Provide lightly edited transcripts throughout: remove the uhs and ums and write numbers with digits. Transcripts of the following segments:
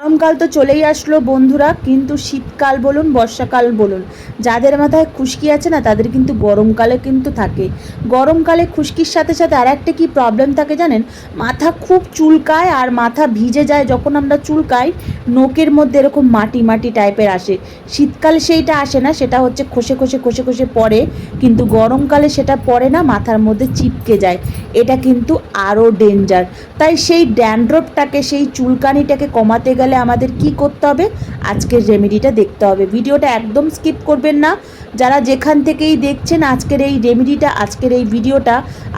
গরমকাল তো চলেই আসলো বন্ধুরা, কিন্তু শীতকাল বলুন বর্ষাকাল বলুন, যাদের মাথায় খুশকি আছে না তাদের কিন্তু গরমকালে কিন্তু থাকে। গরমকালে খুশকির সাথে সাথে আর একটা কী প্রবলেম থাকে জানেন, মাথা খুব চুলকায় আর মাথা ভিজে যায়। যখন আমরা চুলকাই নোকের মধ্যে এরকম মাটি মাটি টাইপের আসে। শীতকালে সেইটা আসে না, সেটা হচ্ছে খসে খসে খসে খসে পড়ে, কিন্তু গরমকালে সেটা পড়ে না, মাথার মধ্যে চিপকে যায়। এটা কিন্তু আরও ডেঞ্জার। তাই সেই ড্যান্ড্রফটাকে, সেই চুলকানিটাকে কমাতে গেলে আমাদের কি করতে হবে, আজকের রেমেডিটা দেখতে হবে। ভিডিওটা একদম স্কিপ করবেন না। যারা যেখান থেকেই দেখছেন আজকের এই রেমেডিটা, আজকের এই ভিডিওটা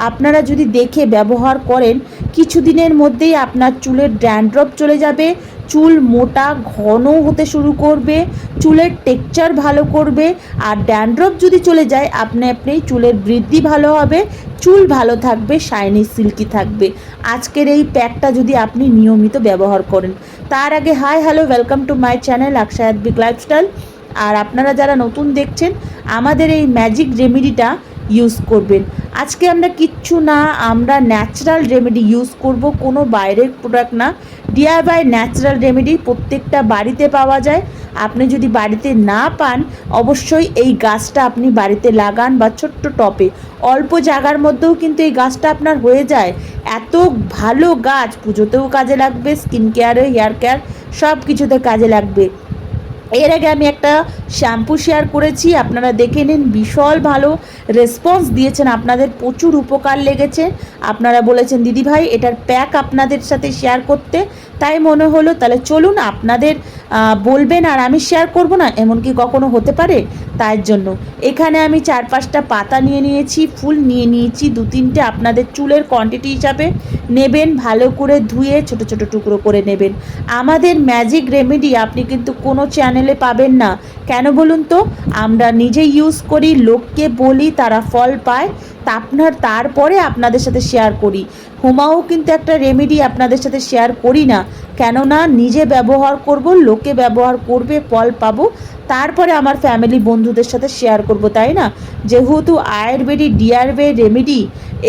আপনারা যদি দেখে ব্যবহার করেন, কিছুদিনের মধ্যেই আপনার চুলের ড্যান্ড্রফ চলে যাবে, চুল মোটা ঘন হতে শুরু করবে, চুলের টেক্সচার ভালো করবে। আর ড্যান্ড্রফ যদি চলে যায় আপনি চুলের বৃদ্ধি ভালো হবে, চুল ভালো থাকবে, শাইনি সিল্কি থাকবে আজকের এই প্যাকটা যদি আপনি নিয়মিত ব্যবহার করেন। তার আগে hi hello, welcome to my channel আকশায়াত বিগ লাইফস্টাইল। আর আপনারা যারা নতুন দেখছেন আমাদের এই ম্যাজিক রেমেডিটা ইউজ করবেন। আজকে আমরা কিচ্ছু না, আমরা ন্যাচারাল রেমেডি ইউজ করব, কোনো বাইরের প্রোডাক্ট না। ডিআইওয়াই ন্যাচারাল রেমেডি প্রত্যেকটা বাড়িতে পাওয়া যায়। আপনি যদি বাড়িতে না পান অবশ্যই এই গাছটা আপনি বাড়িতে লাগান বা ছোট্ট টপে, অল্প জায়গার মধ্যেও কিন্তু এই গাছটা আপনার হয়ে যায়। এত ভালো গাছ, পুজোতেও কাজে লাগবে, স্কিন কেয়ারে, হেয়ার কেয়ার সব কিছুতে কাজে লাগবে। এর আগে আমি একটা শ্যাম্পু শেয়ার করেছি, আপনারা দেখে নিন, বিশাল ভালো রেসপন্স দিয়েছেন, আপনাদের প্রচুর উপকার লেগেছে। আপনারা বলেছেন দিদিভাই এটার প্যাক আপনাদের সাথে শেয়ার করতে, তাই মনে হলো তাহলে চলুন আপনাদের বলবেন আর আমি শেয়ার করব না, এমন কি কখনো হতে পারে? তার জন্য এখানে আমি 4-5টা পাতা নিয়ে নিয়েছি, ফুল নিয়ে নিয়েছি 2-3টে, আপনাদের চুলের কোয়ান্টিটি হিসাবে নেবেন, ভালো করে ধুয়ে ছোট ছোট টুকরো করে নেবেন। আমাদের ম্যাজিক রেমেডি আপনি কিন্তু কোনো চ্যানেলে পাবেন না। কেন বলুন তো, আমরা নিজে ইউজ করি, লোককে বলি, তারা ফল পায়, তারপরে আপনাদের সাথে শেয়ার করি। হুমাও কিন্তু একটা রেমেডি আপনাদের সাথে শেয়ার করি না, কেননা নিজে ব্যবহার করব, লোকে ব্যবহার করবে, ফল পাবো, তারপরে আমার ফ্যামিলি বন্ধুদের সাথে শেয়ার করব, তাই না? যেহেতু আয়ুর্বেদিক ডিআরওয়াই রেমেডি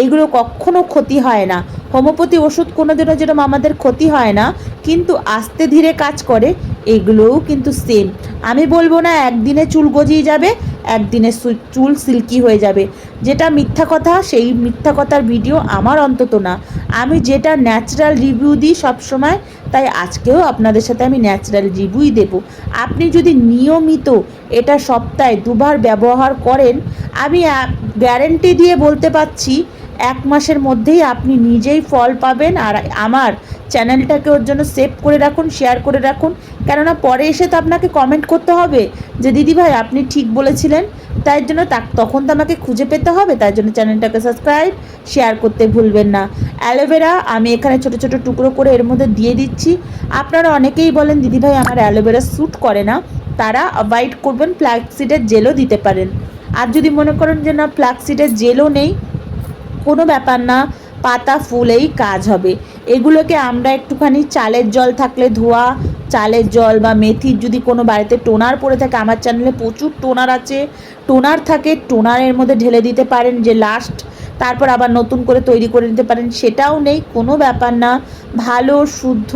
এইগুলো কখনো ক্ষতি হয় না। হোমিওপ্যাথি ওষুধ কোনোদিনও যেরকম আমাদের ক্ষতি হয় না, কিন্তু আস্তে ধীরে কাজ করে, এগুলোও কিন্তু সেম। আমি বলবো না একদিনে চুল গজিয়ে যাবে, একদিনে চুল সিল্কি হয়ে যাবে, যেটা মিথ্যা কথা, সেই মিথ্যা কথার ভিডিও আমার অন্তত না। আমি যেটা ন্যাচারাল রিভিউ দিই সবসময়, তাই আজকেও আপনাদের সাথে আমি ন্যাচারাল রিভিউই দেব। আপনি যদি নিয়মিত এটা সপ্তাহে 2বার ব্যবহার করেন, আমি গ্যারেন্টি দিয়ে বলতে পারছি 1 মাসের মধ্যেই আপনি নিজেই ফল পাবেন। আর আমার চ্যানেলটাকে ওর জন্য সেভ করে রাখুন, শেয়ার করে রাখুন, কেননা পরে এসে তো আপনাকে কমেন্ট করতে হবে যে দিদিভাই আপনি ঠিক বলেছিলেন। তাই জন্য তখন তো আমাকে খুঁজে পেতে হবে, তাই জন্য চ্যানেলটাকে সাবস্ক্রাইব, শেয়ার করতে ভুলবেন না। অ্যালোভেরা আমি এখানে ছোট ছোট টুকরো করে এর মধ্যে দিয়ে দিচ্ছি। আপনারা অনেকেই বলেন দিদিভাই আমার অ্যালোভেরা স্যুট করে না, তারা অ্যাভয়েড করবেন, ফ্ল্যাক্সিডের জেলও দিতে পারেন। আর যদি মনে করেন যে না ফ্ল্যাক্সিডের জেলও নেই, কোনো ব্যাপার না, পাতা ফুলেই কাজ হবে। এগুলোকে আমরা একটুখানি চালের জল থাকলে ধোয়া চালের জল বা মেথির, যদি কোনো বাড়িতে টোনার পড়ে থাকে, আমার চ্যানেলে প্রচুর টোনার আছে, টোনার থাকে, টোনারের মধ্যে ঢেলে দিতে পারেন, যে লাস্ট তারপর আবার নতুন করে তৈরি করে নিতে পারেন, সেটাও নেই, কোনো ব্যাপার না, ভালো শুদ্ধ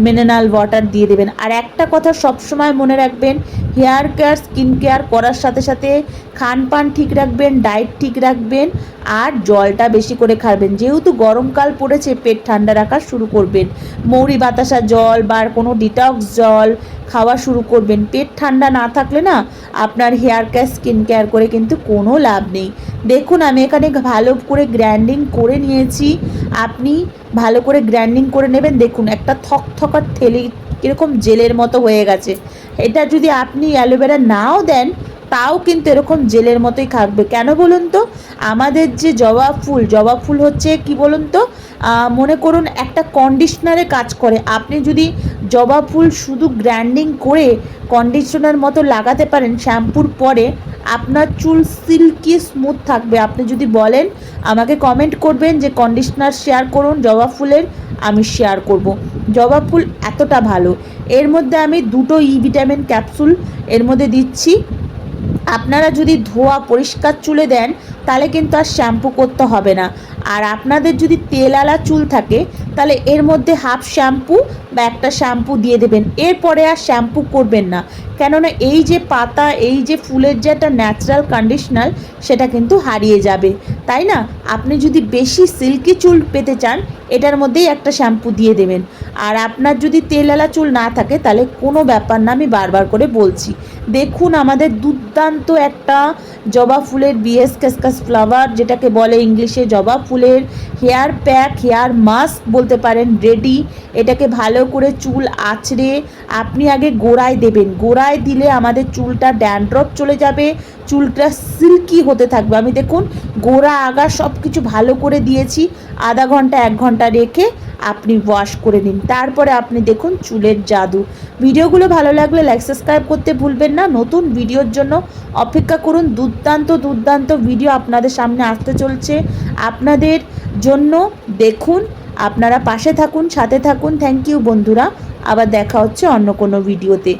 মিনারেল ওয়াটার দিয়ে দেবেন। আর একটা কথা সবসময় মনে রাখবেন, হেয়ার কেয়ার, স্কিন কেয়ার করার সাথে সাথে খানপান ঠিক রাখবেন, ডায়েট ঠিক রাখবেন, আর জলটা বেশি করে খাবেন। যেহেতু গরমকাল পড়েছে, পেট ঠান্ডা রাখা শুরু করবেন, মৌরি বাতাসা জল বা কোনো ডিটক্স জল খাওয়া শুরু করবেন। পেট ঠান্ডা না থাকলে না আপনার হেয়ার কেয়ার, স্কিন কেয়ার করে কিন্তু কোনো লাভ নেই। দেখুন আমি এখানে ভালো করে গ্রাইন্ডিং করে নিয়েছি, আপনি ভালো করে গ্রাইন্ডিং করে নেবেন। দেখুন একটা থকথকার ঠেলি কীরকম জেলের মতো হয়ে গেছে। এটা যদি আপনি অ্যালোভেরা নাও দেন তাও কিন্তু এরকম জেলের মতোই থাকবে। কেন বলুন তো, আমাদের যে জবা ফুল হচ্ছে কি বলুন তো, মনে করুন একটা কন্ডিশনারে কাজ করে। আপনি যদি জবা ফুল শুধু গ্রাইন্ডিং করে কন্ডিশনার মতো লাগাতে পারেন শ্যাম্পুর পরে, আপনার চুল সিল্কি স্মুথ থাকবে। আপনি যদি বলেন আমাকে কমেন্ট করবেন যে কন্ডিশনার শেয়ার করুন জবা ফুলের, আমি শেয়ার করব। জবা ফুল এতটা ভালো। এর মধ্যে আমি 2টো ভিটামিন ক্যাপসুল এর মধ্যে দিচ্ছি। আপনারা যদি ধোয়া পরিষ্কার চুলে দেন তাহলে কিন্তু আর শ্যাম্পু করতে হবে না। আর আপনাদের যদি তেলালা চুল থাকে তাহলে এর মধ্যে হাফ শ্যাম্পু বা একটা শ্যাম্পু দিয়ে দেবেন, এরপরে আর শ্যাম্পু করবেন না। কেননা এই যে পাতা, এই যে ফুলের যে একটা ন্যাচারাল কন্ডিশনার, সেটা কিন্তু হারিয়ে যাবে, তাই না? আপনি যদি বেশি সিল্কি চুল পেতে চান এটার মধ্যেই একটা শ্যাম্পু দিয়ে দেবেন। আর আপনার যদি তেলালা চুল না থাকে তাহলে কোনো ব্যাপার না, আমি বারবার করে বলছি। দেখুন আমাদের দুর্দান্ত একটা জবা ফুলের বিএস কাসকাস ফ্লাওয়ার, যেটাকে বলে ইংলিশে জবা ফুলের হেয়ার প্যাক, হেয়ার মাস্ক বলতে পারেন, রেডি। এটাকে ভালো করে চুল আঁচড়ে আপনি আগে গোড়ায় দেবেন। গোড়ায় দিলে আমাদের চুলটা ড্যান্ড্রফ চলে যাবে, চুলটা সিল্কি হতে থাকবে। আমি দেখুন গোড়া আগা সব কিছু ভালো করে দিয়েছি। আধা ঘন্টা 1 ঘন্টা রেখে আপনি ওয়াশ করে নিন, তারপরে আপনি দেখুন চুলের জাদু। ভিডিওগুলো ভালো লাগলে লাইক সাবস্ক্রাইব করতে ভুলবেন না। নতুন ভিডিওর জন্য অপেক্ষা করুন। দুর্দান্ত দুর্দান্ত ভিডিও আপনাদের সামনে আসতে চলছে আপনাদের জন্য। দেখুন, আপনারা পাশে থাকুন, সাথে থাকুন। থ্যাংক ইউ বন্ধুরা, আবার দেখা হচ্ছে অন্য কোনো ভিডিওতে।